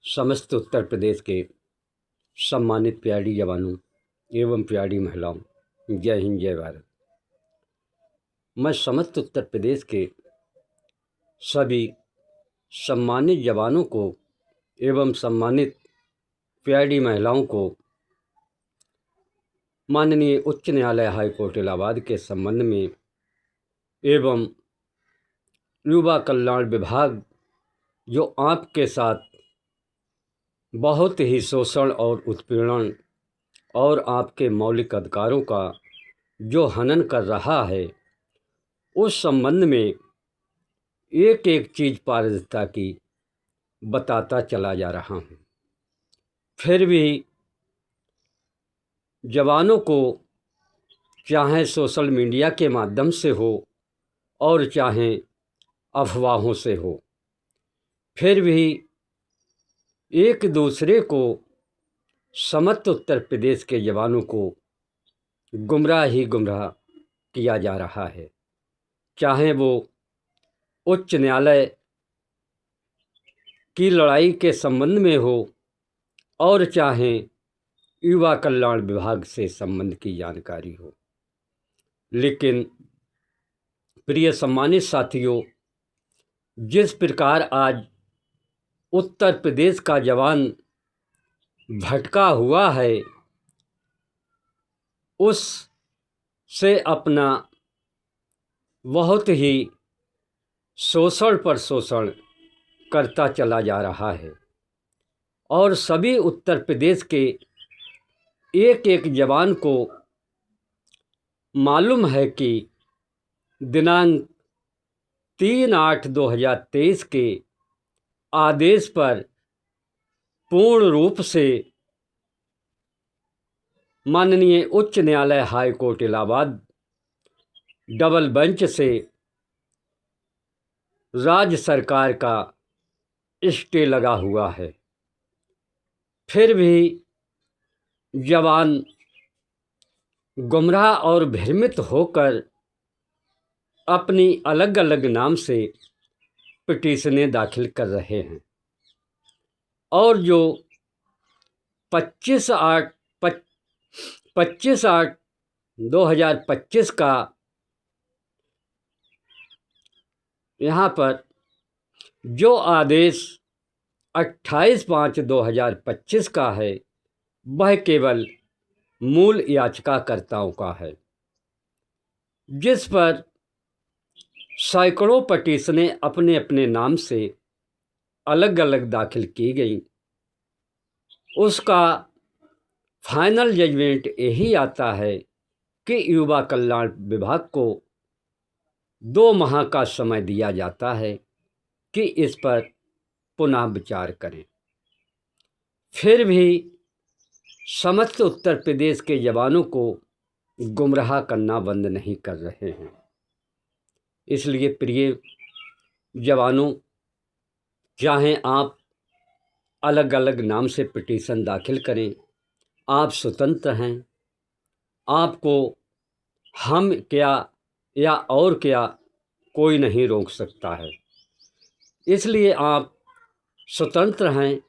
समस्त उत्तर प्रदेश के सम्मानित प्यारी जवानों एवं प्यारी महिलाओं, जय हिंद जय भारत। मैं समस्त उत्तर प्रदेश के सभी सम्मानित जवानों को एवं सम्मानित प्यारी महिलाओं को माननीय उच्च न्यायालय हाई कोर्ट इलाहाबाद के संबंध में एवं युवा कल्याण विभाग जो आपके साथ बहुत ही शोषण और उत्पीड़न और आपके मौलिक अधिकारों का जो हनन कर रहा है, उस संबंध में एक एक चीज़ पारदर्शिता की बताता चला जा रहा हूँ। फिर भी जवानों को चाहे सोशल मीडिया के माध्यम से हो और चाहे अफवाहों से हो, फिर भी एक दूसरे को समस्त उत्तर प्रदेश के जवानों को गुमराह किया जा रहा है। चाहे वो उच्च न्यायालय की लड़ाई के संबंध में हो और चाहे युवा कल्याण विभाग से संबंध की जानकारी हो। लेकिन प्रिय सम्मानित साथियों, जिस प्रकार आज उत्तर प्रदेश का जवान भटका हुआ है, उस से अपना बहुत ही शोषण पर शोषण करता चला जा रहा है और सभी उत्तर प्रदेश के एक एक जवान को मालूम है कि दिनांक 3/8/2023 के आदेश पर पूर्ण रूप से माननीय उच्च न्यायालय high court Allahabad double bench से राज्य सरकार का स्टे लगा हुआ है। फिर भी जवान गुमराह और भ्रमित होकर अपनी अलग अलग नाम से पिटीशनें दाखिल कर रहे हैं और जो 25/8/2025 का यहाँ पर जो आदेश 28/5/2025 का है, वह केवल मूल याचिकाकर्ताओं का है, जिस पर सैकड़ों पिटीशनें अपने अपने नाम से अलग अलग दाखिल की गई। उसका फाइनल जजमेंट यही आता है कि युवा कल्याण विभाग को 2 माह का समय दिया जाता है कि इस पर पुनः विचार करें। फिर भी समस्त उत्तर प्रदेश के जवानों को गुमराह करना बंद नहीं कर रहे हैं। इसलिए प्रिय जवानों, चाहे आप अलग अलग नाम से पिटीशन दाखिल करें, आप स्वतंत्र हैं। आपको हम क्या या और क्या कोई नहीं रोक सकता है। इसलिए आप स्वतंत्र हैं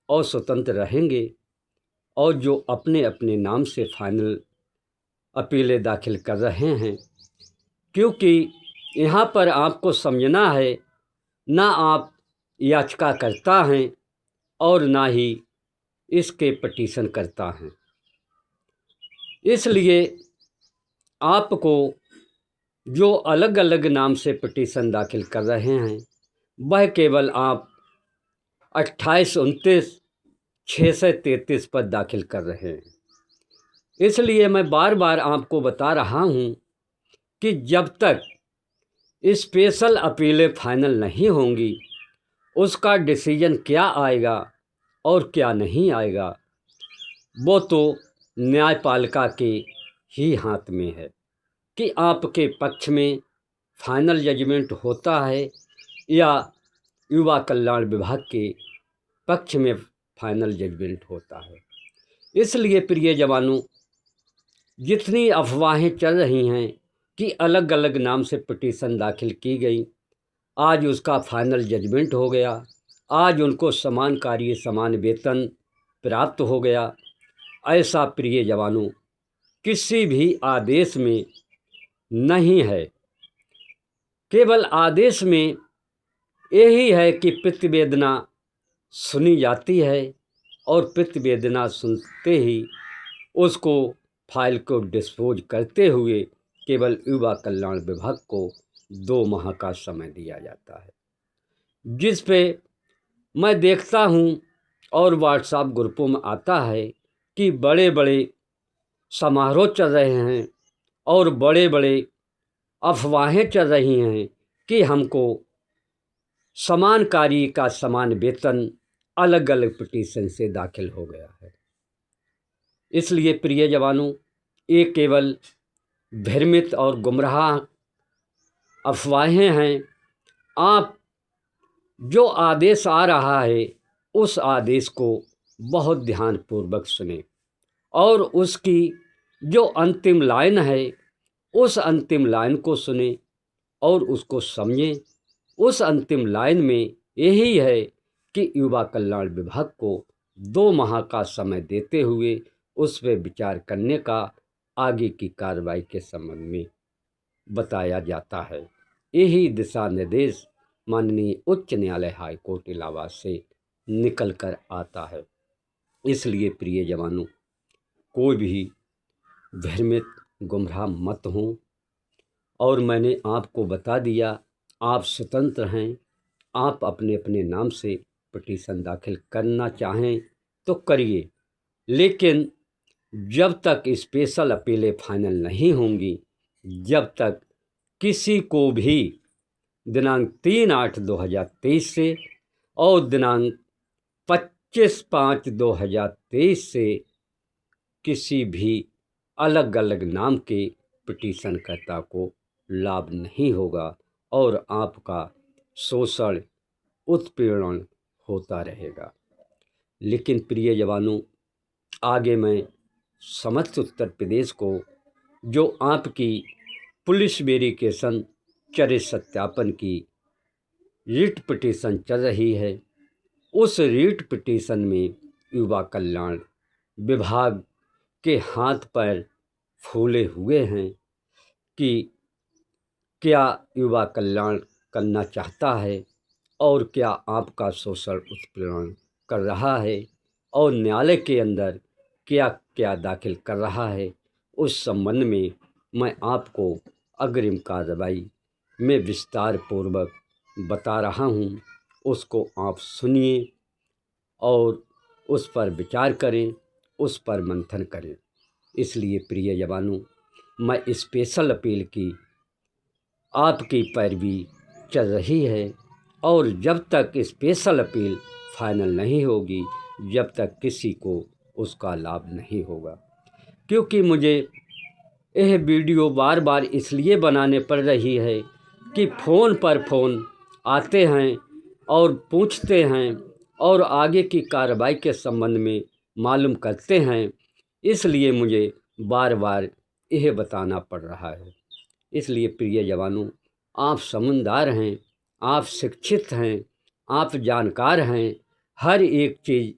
और स्वतंत्र रहेंगे। और जो अपने अपने नाम से फाइनल अपीलें दाखिल कर रहे हैं, क्योंकि यहाँ पर आपको समझना है, ना आप याचिकाकर्ता हैं और ना ही इसके पिटीशन करता हैं। इसलिए आपको जो अलग अलग नाम से पिटीशन दाखिल कर रहे हैं, वह केवल आप 28-29-633 पर दाखिल कर रहे हैं। इसलिए मैं बार बार आपको बता रहा हूँ कि जब तक स्पेशल अपीलें फाइनल नहीं होंगी, उसका डिसीजन क्या आएगा और क्या नहीं आएगा, वो तो न्यायपालिका के ही हाथ में है कि आपके पक्ष में फाइनल जजमेंट होता है या युवा कल्याण विभाग के पक्ष में फाइनल जजमेंट होता है। इसलिए प्रिय जवानों, जितनी अफवाहें चल रही हैं कि अलग अलग नाम से पिटीशन दाखिल की गई, आज उसका फाइनल जजमेंट हो गया, आज उनको समान कार्य समान वेतन प्राप्त हो गया। ऐसा प्रिय जवानों किसी भी आदेश में नहीं है। केवल आदेश में यही है कि प्रतिवेदना सुनी जाती है और प्रतिवेदना सुनते ही उसको फाइल को डिस्पोज करते हुए केवल युवा कल्याण विभाग को 2 माह का समय दिया जाता है, जिस पे मैं देखता हूँ और व्हाट्सएप ग्रुपों में आता है कि बड़े बड़े समारोह चल रहे हैं और बड़े बड़े अफवाहें चल रही हैं कि हमको समान कार्य का समान वेतन अलग अलग पिटीशन से दाखिल हो गया है। इसलिए प्रिय जवानों, ये केवल भ्रमित और गुमराह अफवाहें हैं। आप जो आदेश आ रहा है उस आदेश को बहुत ध्यानपूर्वक सुने और उसकी जो अंतिम लाइन है उस अंतिम लाइन को सुने और उसको समझें। उस अंतिम लाइन में यही है कि युवा कल्याण विभाग को 2 माह का समय देते हुए उस पर विचार करने का आगे की कार्रवाई के संबंध में बताया जाता है। यही दिशा निर्देश माननीय उच्च न्यायालय हाई कोर्ट इलाहाबाद से निकल कर आता है। इसलिए प्रिय जवानों, कोई भी भ्रमित गुमराह मत हों। और मैंने आपको बता दिया, आप स्वतंत्र हैं, आप अपने अपने नाम से पिटीशन दाखिल करना चाहें तो करिए, लेकिन जब तक स्पेशल अपीलें फाइनल नहीं होंगी, जब तक किसी को भी दिनांक 3/8/2023 से और दिनांक 25/5/2023 से किसी भी अलग अलग नाम के पिटीशनकर्ता को लाभ नहीं होगा और आपका शोषण उत्पीड़न होता रहेगा। लेकिन प्रिय जवानों, आगे मैं समस्त उत्तर प्रदेश को जो आपकी पुलिस वेरिफिकेशन चरित्र सत्यापन की रिट पिटीशन चल रही है, उस रिट पिटीशन में युवा कल्याण विभाग के हाथ पैर फूले हुए हैं कि क्या युवा कल्याण करना चाहता है और क्या आपका शोषण उत्पीड़न कर रहा है और न्यायालय के अंदर क्या क्या दाखिल कर रहा है। उस संबंध में मैं आपको अग्रिम कार्रवाई में विस्तार पूर्वक बता रहा हूँ, उसको आप सुनिए और उस पर विचार करें, उस पर मंथन करें। इसलिए प्रिय जवानों, मैं स्पेशल अपील की आपकी पैरवी चल रही है और जब तक स्पेशल अपील फाइनल नहीं होगी, जब तक किसी को उसका लाभ नहीं होगा। क्योंकि मुझे यह वीडियो बार बार इसलिए बनाने पड़ रही है कि फ़ोन पर फ़ोन आते हैं और पूछते हैं और आगे की कार्रवाई के संबंध में मालूम करते हैं, इसलिए मुझे बार बार यह बताना पड़ रहा है। इसलिए प्रिय जवानों, आप समझदार हैं, आप शिक्षित हैं, आप जानकार हैं, हर एक चीज़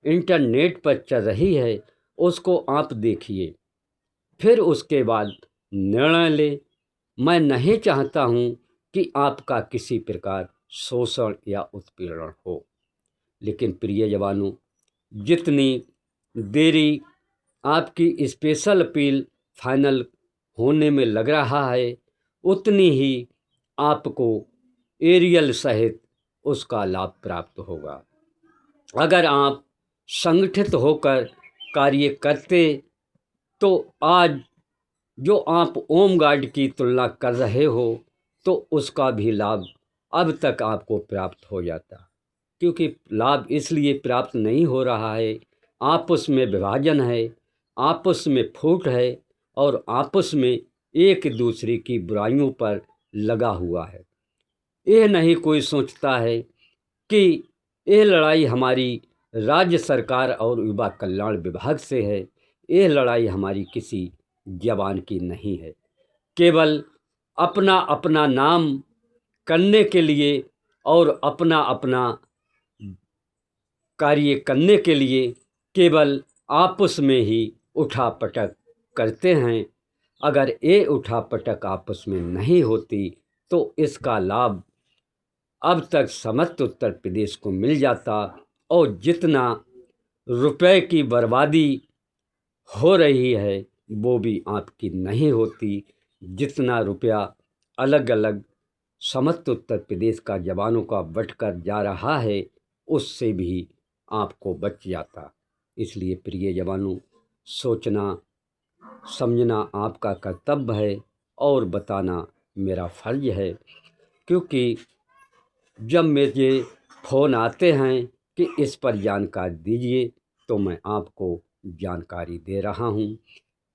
इंटरनेट पर चल रही है, उसको आप देखिए, फिर उसके बाद निर्णय लें। मैं नहीं चाहता हूँ कि आपका किसी प्रकार शोषण या उत्पीड़न हो। लेकिन प्रिय जवानों, जितनी देरी आपकी स्पेशल अपील फाइनल होने में लग रहा है, उतनी ही आपको एरियल सहित उसका लाभ प्राप्त होगा। अगर आप संगठित होकर कार्य करते तो आज जो आप होमगार्ड की तुलना कर रहे हो तो उसका भी लाभ अब तक आपको प्राप्त हो जाता। क्योंकि लाभ इसलिए प्राप्त नहीं हो रहा है, आपस में विभाजन है, आपस में फूट है और आपस में एक दूसरे की बुराइयों पर लगा हुआ है। यह नहीं कोई सोचता है कि यह लड़ाई हमारी राज्य सरकार और युवा कल्याण विभाग से है, यह लड़ाई हमारी किसी जवान की नहीं है। केवल अपना अपना नाम करने के लिए और अपना अपना कार्य करने के लिए केवल आपस में ही उठापटक करते हैं। अगर ये उठापटक आपस में नहीं होती तो इसका लाभ अब तक समस्त उत्तर प्रदेश को मिल जाता, और जितना रुपए की बर्बादी हो रही है वो भी आपकी नहीं होती। जितना रुपया अलग अलग समस्त उत्तर प्रदेश का जवानों का बंटकर जा रहा है उससे भी आपको बच जाता। इसलिए प्रिय जवानों, सोचना समझना आपका कर्तव्य है और बताना मेरा फर्ज है, क्योंकि जब मुझे फ़ोन आते हैं कि इस पर जानकारी दीजिए तो मैं आपको जानकारी दे रहा हूँ।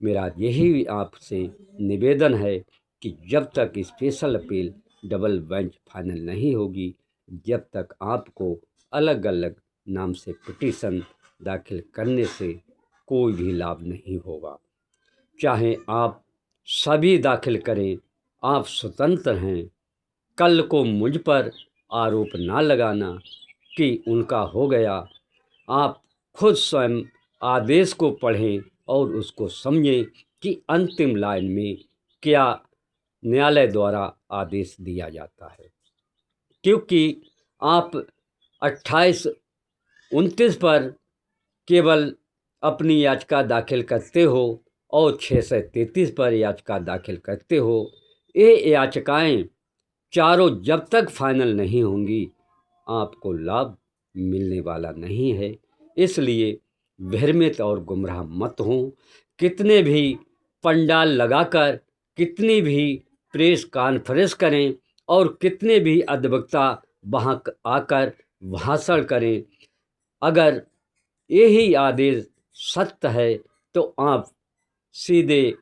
मेरा यही आपसे निवेदन है कि जब तक special appeal double bench final नहीं होगी, जब तक आपको अलग अलग नाम से पिटीशन दाखिल करने से कोई भी लाभ नहीं होगा। चाहे आप सभी दाखिल करें, आप स्वतंत्र हैं। कल को मुझ पर आरोप ना लगाना कि उनका हो गया। आप खुद स्वयं आदेश को पढ़ें और उसको समझें कि अंतिम लाइन में क्या न्यायालय द्वारा आदेश दिया जाता है। क्योंकि आप 28-29 पर केवल अपनी याचिका दाखिल करते हो और 633 पर याचिका दाखिल करते हो। ये याचिकाएं चारों जब तक फाइनल नहीं होंगी आपको लाभ मिलने वाला नहीं है। इसलिए भ्रमित और गुमराह मत हों। कितने भी पंडाल लगाकर, कितनी भी प्रेस कॉन्फ्रेंस करें और कितने भी अधिवक्ता वहाँ आकर भाषण करें, अगर यही आदेश सत्य है तो आप सीधे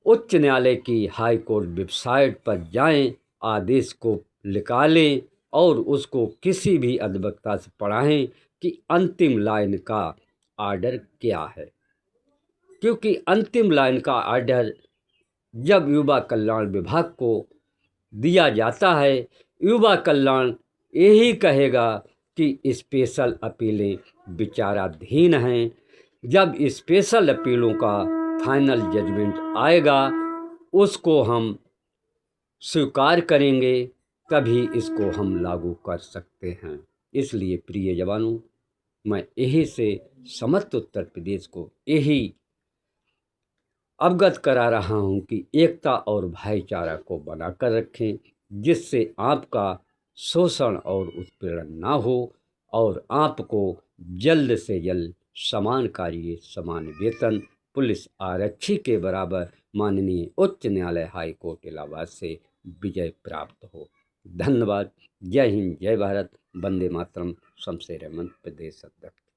उच्च न्यायालय की हाई कोर्ट वेबसाइट पर जाएं, आदेश को निकालें और उसको किसी भी अधिवक्ता से पढ़ाएं कि अंतिम लाइन का आर्डर क्या है। क्योंकि अंतिम लाइन का आर्डर जब युवा कल्याण विभाग को दिया जाता है, युवा कल्याण यही कहेगा कि स्पेशल अपीलें विचाराधीन हैं। जब स्पेशल अपीलों का फाइनल जजमेंट आएगा उसको हम स्वीकार करेंगे, तभी इसको हम लागू कर सकते हैं। इसलिए प्रिय जवानों, मैं यही से समस्त उत्तर प्रदेश को यही अवगत करा रहा हूँ कि एकता और भाईचारा को बनाकर रखें, जिससे आपका शोषण और उत्पीड़न ना हो और आपको जल्द से जल्द समान कार्य समान वेतन पुलिस आरक्षी के बराबर माननीय उच्च न्यायालय हाई कोर्ट इलाहाबाद से विजय प्राप्त हो। धन्यवाद। जय हिंद, जय भारत, वंदे मातरम। शमशेर अहमद, प्रदेश अध्यक्ष।